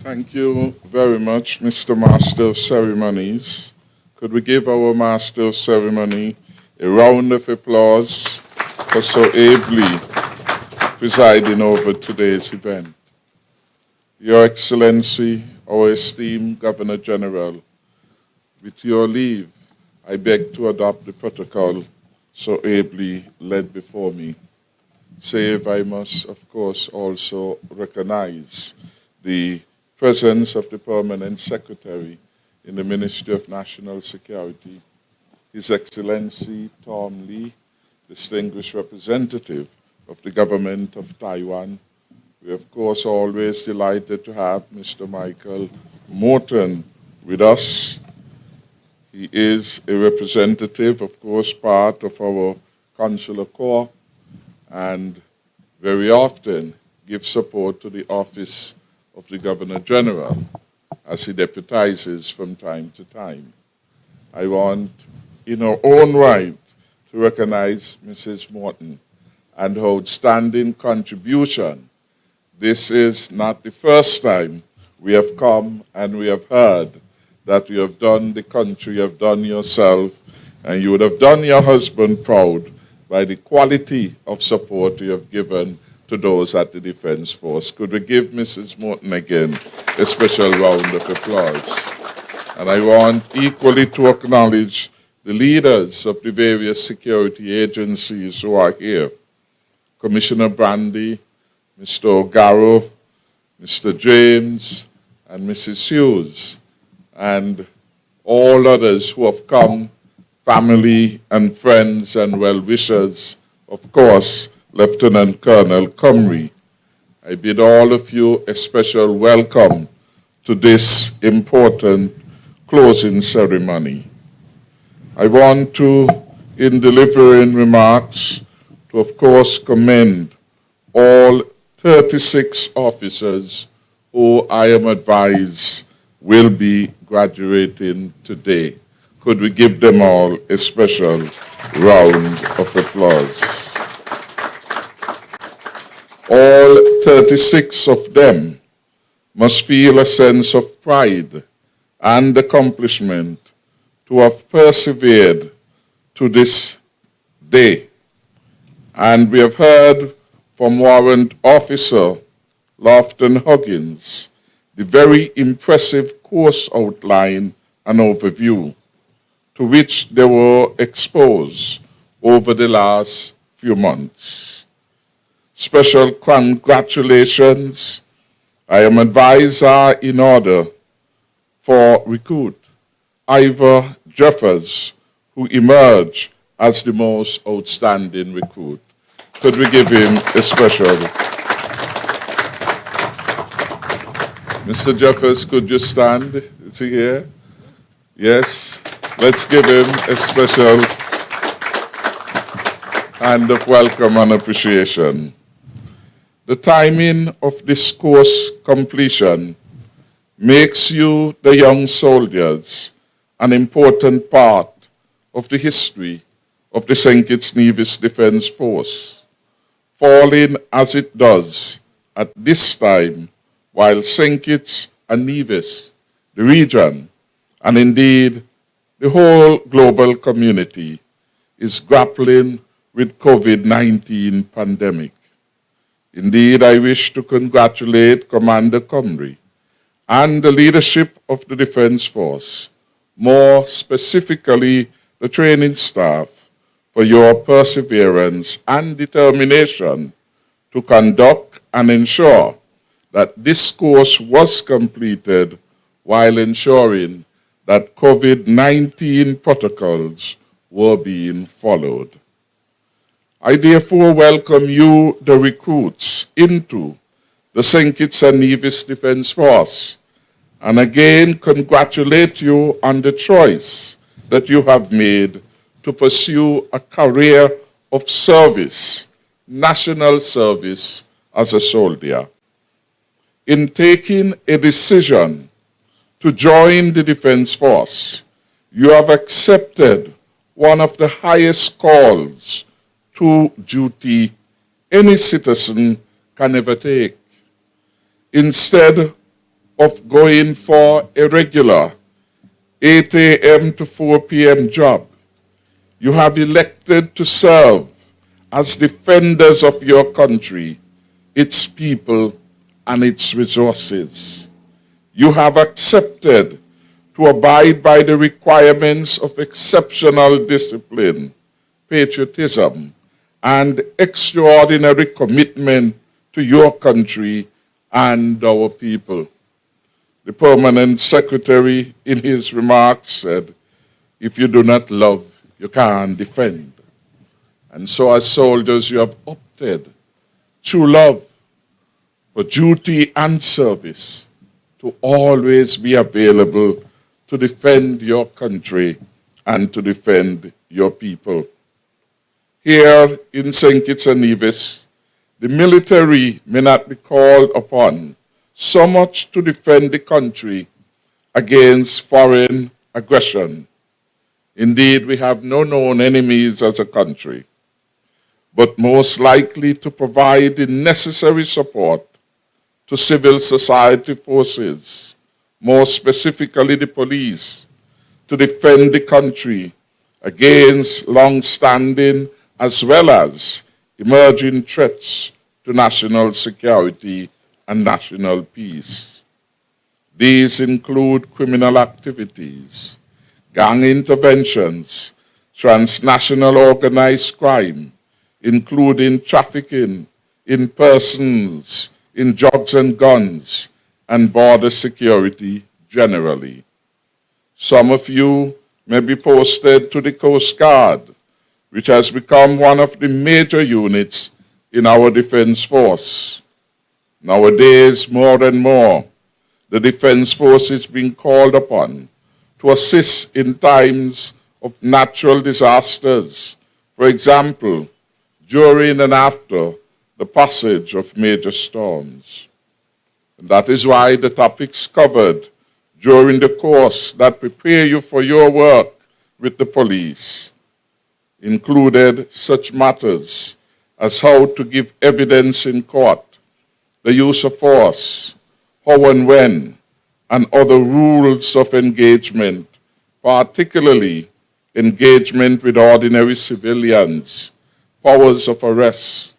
Thank you very much, Mr. Master of Ceremonies. Could we give our Master of Ceremony a round of applause for so ably presiding over today's event? Your Excellency, our esteemed Governor General, with your leave, I beg to adopt the protocol so ably led before me, save I must, of course, also recognize the presence of the Permanent Secretary in the Ministry of National Security, His Excellency Tom Lee, distinguished representative of the government of Taiwan. We, of course, are always delighted to have Mr. Michael Morton with us. He is a representative, of course, part of our consular corps, and very often gives support to the office of the Governor General as he deputizes from time to time. I want, in her own right, to recognize Mrs. Morton and her outstanding contribution. This is not the first time we have come and we have heard that you have done the country, you have done yourself, and you would have done your husband proud by the quality of support you have given to those at the Defense Force. Could we give Mrs. Morton again a special round of applause? And I want equally to acknowledge the leaders of the various security agencies who are here. Commissioner Brandy, Mr. O'Garrow, Mr. James, and Mrs. Hughes, and all others who have come, family and friends and well-wishers, of course, Lieutenant Colonel Cumry. I bid all of you a special welcome to this important closing ceremony. I want to, in delivering remarks, to of course commend all 36 officers who I am advised will be graduating today. Could we give them all a special round of applause? All 36 of them must feel a sense of pride and accomplishment to have persevered to this day. And we have heard from Warrant Officer Lofton Huggins the very impressive course outline and overview to which they were exposed over the last few months. Special congratulations, I am advised, are in order for recruit Ivor Jeffers, who emerged as the most outstanding recruit. Could we give him a special? Mr. Jeffers, could you stand? Is he here? Yes. Let's give him a special hand of welcome and appreciation. The timing of this course completion makes you, the young soldiers, an important part of the history of the St. Kitts Nevis Defense Force, falling as it does at this time while St. Kitts and Nevis, the region, and indeed the whole global community is grappling with COVID-19 pandemic. Indeed, I wish to congratulate Commander Cumry and the leadership of the Defense Force, more specifically the training staff, for your perseverance and determination to conduct and ensure that this course was completed while ensuring that COVID-19 protocols were being followed. I therefore welcome you, the recruits, into the St. Kitts and Nevis Defense Force, and again congratulate you on the choice that you have made to pursue a career of service, national service as a soldier. In taking a decision to join the Defense Force, you have accepted one of the highest calls to duty any citizen can ever take. Instead of going for a regular 8 a.m. to 4 p.m. job. You have elected to serve as defenders of your country, its people, and its resources. You have accepted to abide by the requirements of exceptional discipline, patriotism, and extraordinary commitment to your country and our people. The Permanent Secretary, in his remarks, said, if you do not love, you can't defend. And so as soldiers, you have opted through love for duty and service to always be available to defend your country and to defend your people. Here in St. Kitts and Nevis, the military may not be called upon so much to defend the country against foreign aggression. Indeed, we have no known enemies as a country, but most likely to provide the necessary support to civil society forces, more specifically the police, to defend the country against long-standing as well as emerging threats to national security and national peace. These include criminal activities, gang interventions, transnational organized crime, including trafficking in persons, in drugs and guns, and border security generally. Some of you may be posted to the Coast Guard, which has become one of the major units in our defense force. Nowadays, more and more, the defense force is being called upon to assist in times of natural disasters, for example, during and after the passage of major storms. And that is why the topics covered during the course that prepare you for your work with the police included such matters as how to give evidence in court, the use of force, how and when, and other rules of engagement, particularly engagement with ordinary civilians, powers of arrest,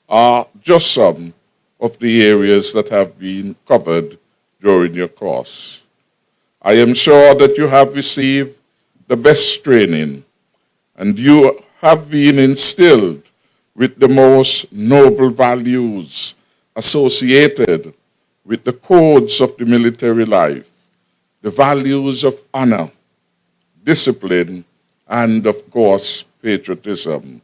are just some of the areas that have been covered during your course. I am sure that you have received the best training and you have been instilled with the most noble values associated with the codes of the military life, the values of honor, discipline, and of course, patriotism.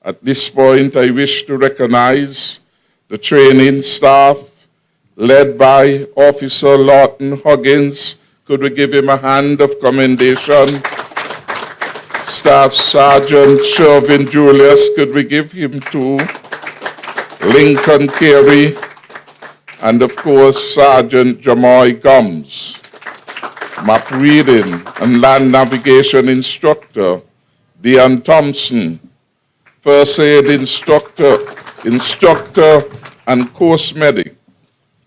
At this point, I wish to recognize the training staff led by Officer Lawton Huggins. Could we give him a hand of commendation? Staff Sergeant Shervin Julius, could we give him too? Lincoln Carey, and of course, Sergeant Jamoy Gums, map reading and land navigation instructor, Dean Thompson, first aid instructor and course medic,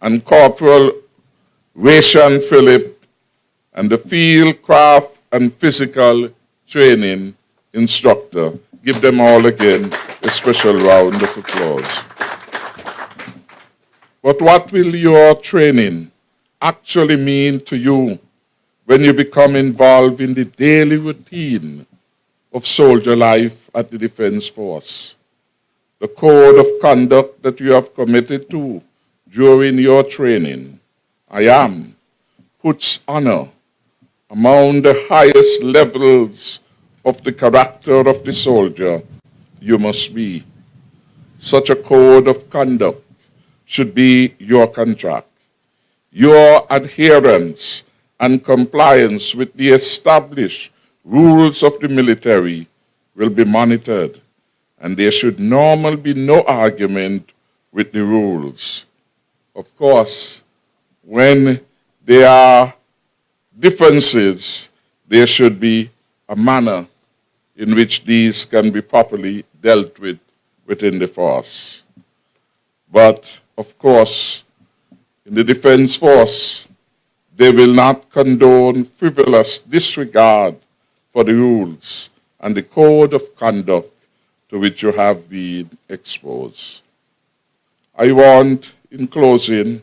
and Corporal Wayshan Phillip, and the field craft and physical training instructor. Give them all again a special round of applause. But what will your training actually mean to you when you become involved in the daily routine of soldier life at the Defense Force? The code of conduct that you have committed to during your training, puts honor among the highest levels of the character of the soldier you must be. Such a code of conduct should be your contract. Your adherence and compliance with the established rules of the military will be monitored, and there should normally be no argument with the rules. Of course, when there are differences, there should be a manner in which these can be properly dealt with within the force. But, of course, In the Defense Force, they will not condone frivolous disregard for the rules and the code of conduct to which you have been exposed. I want, in closing,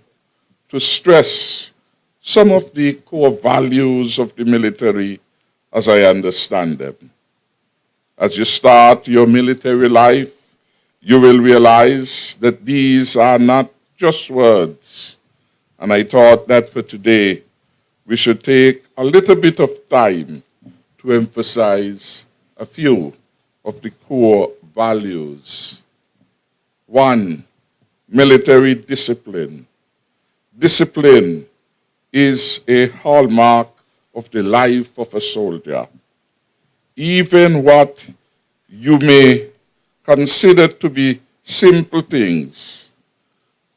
to stress some of the core values of the military as I understand them. As you start your military life, you will realize that these are not just words. And I thought that for today, we should take a little bit of time to emphasize a few of the core values. 1, military discipline. Discipline is a hallmark of the life of a soldier. Even what you may consider to be simple things,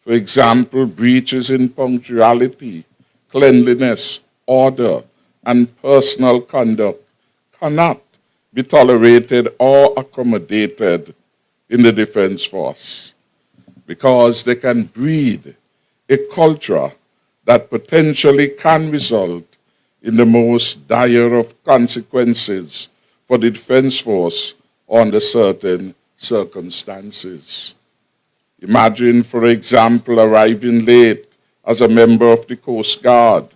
for example, breaches in punctuality, cleanliness, order, and personal conduct, cannot be tolerated or accommodated in the Defense Force because they can breed a culture that potentially can result in the most dire of consequences for the Defense Force under certain circumstances. Imagine, for example, arriving late as a member of the Coast Guard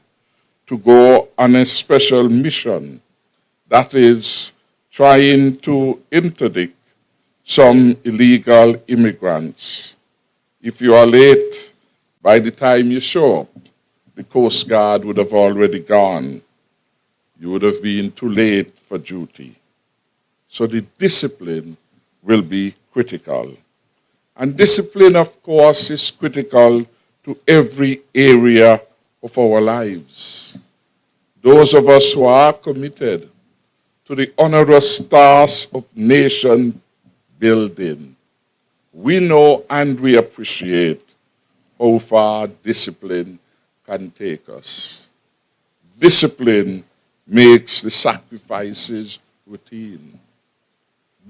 to go on a special mission, that is, trying to interdict some illegal immigrants. If you are late, by the time you show up, the Coast Guard would have already gone. You would have been too late for duty. So the discipline will be critical. And discipline, of course, is critical to every area of our lives. Those of us who are committed to the onerous task of nation building, we know and we appreciate how far discipline can take us. Discipline makes the sacrifices routine.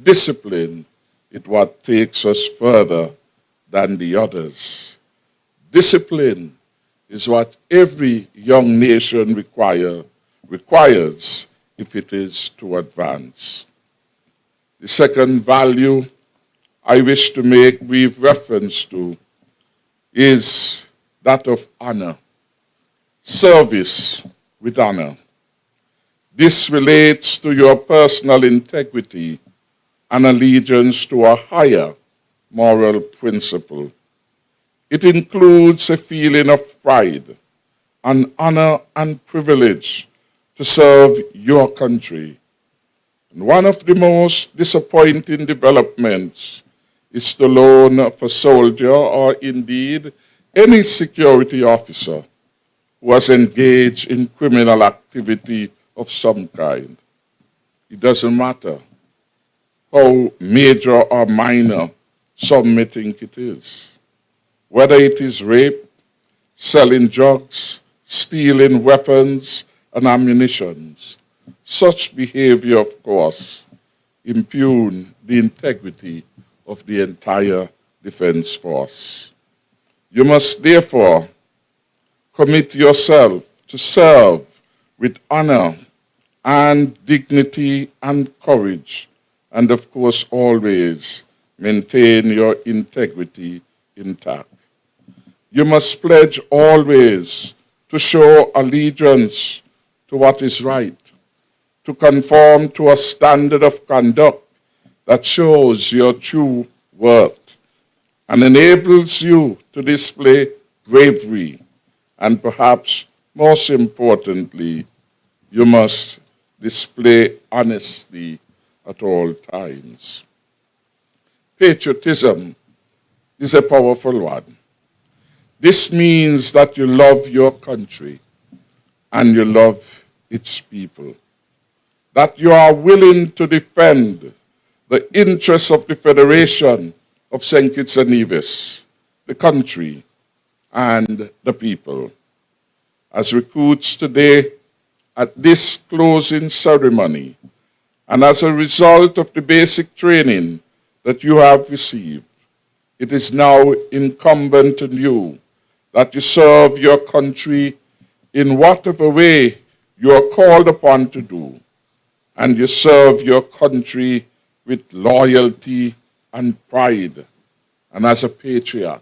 Discipline is what takes us further than the others. Discipline is what every young nation requires if it is to advance. The second value I wish to make brief reference to is that of honor. Service with honor. This relates to your personal integrity and allegiance to a higher moral principle. It includes a feeling of pride, an honor and privilege to serve your country. And one of the most disappointing developments is to learn of a soldier or indeed any security officer who has engaged in criminal activity of some kind. It doesn't matter how major or minor some may think it is. Whether it is rape, selling drugs, stealing weapons and ammunition, such behavior, of course, impugn the integrity of the entire Defense Force. You must therefore commit yourself to serve with honor and dignity and courage, and of course always maintain your integrity intact. You must pledge always to show allegiance to what is right, to conform to a standard of conduct that shows your true worth and enables you to display bravery, and perhaps most importantly, you must display honesty at all times. Patriotism is a powerful one. This means that you love your country and you love its people, that you are willing to defend the interests of the Federation of St. Kitts and Nevis, the country, and the people. As recruits today, at this closing ceremony, and as a result of the basic training that you have received, it is now incumbent on you that you serve your country in whatever way you are called upon to do, and you serve your country with loyalty and pride, and as a patriot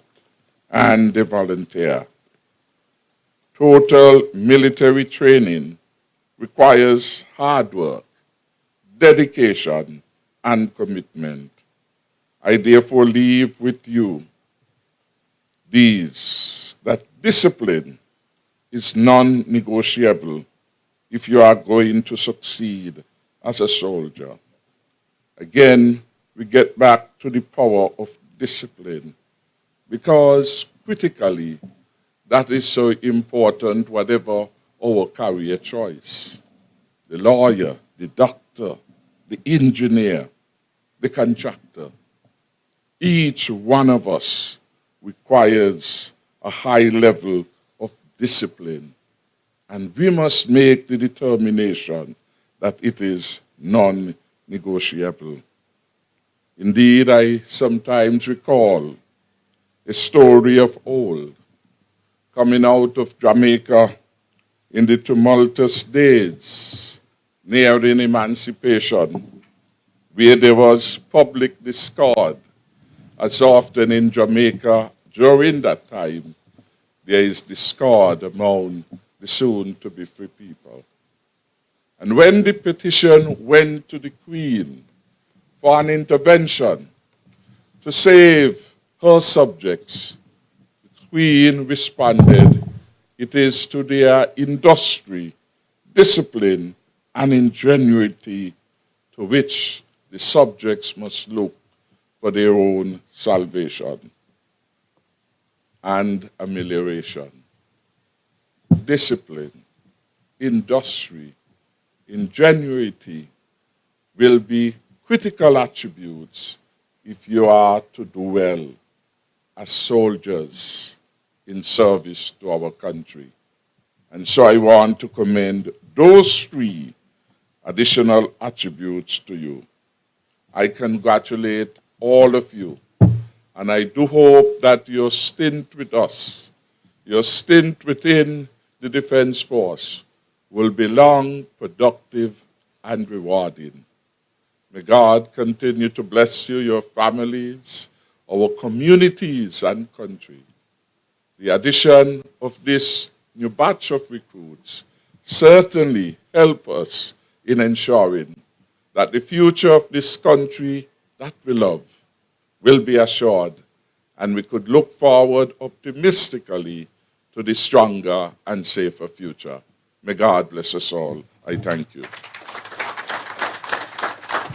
and a volunteer. Total military training requires hard work, dedication, and commitment. I therefore leave with you these, that discipline is non-negotiable if you are going to succeed as a soldier. Again, we get back to the power of discipline, because critically, that is so important, whatever our career choice. The lawyer, the doctor, the engineer, the contractor. Each one of us requires a high level of discipline, and we must make the determination that it is non-negotiable. Indeed, I sometimes recall a story of old, coming out of Jamaica in the tumultuous days nearing emancipation, where there was public discord. As often in Jamaica during that time, there is discord among the soon-to-be free people. And when the petition went to the Queen for an intervention to save her subjects, the Queen responded, "It is to their industry, discipline, and ingenuity to which the subjects must look for their own salvation and amelioration." Discipline, industry, ingenuity will be critical attributes if you are to do well as soldiers in service to our country. And so I want to commend those three additional attributes to you. I congratulate all of you, and I do hope that your stint with us, your stint within the Defense Force, will be long, productive, and rewarding. May God continue to bless you, your families, our communities, and country. The addition of this new batch of recruits certainly help us in ensuring that the future of this country that we love will be assured, and we could look forward optimistically to the stronger and safer future. May God bless us all. I thank you.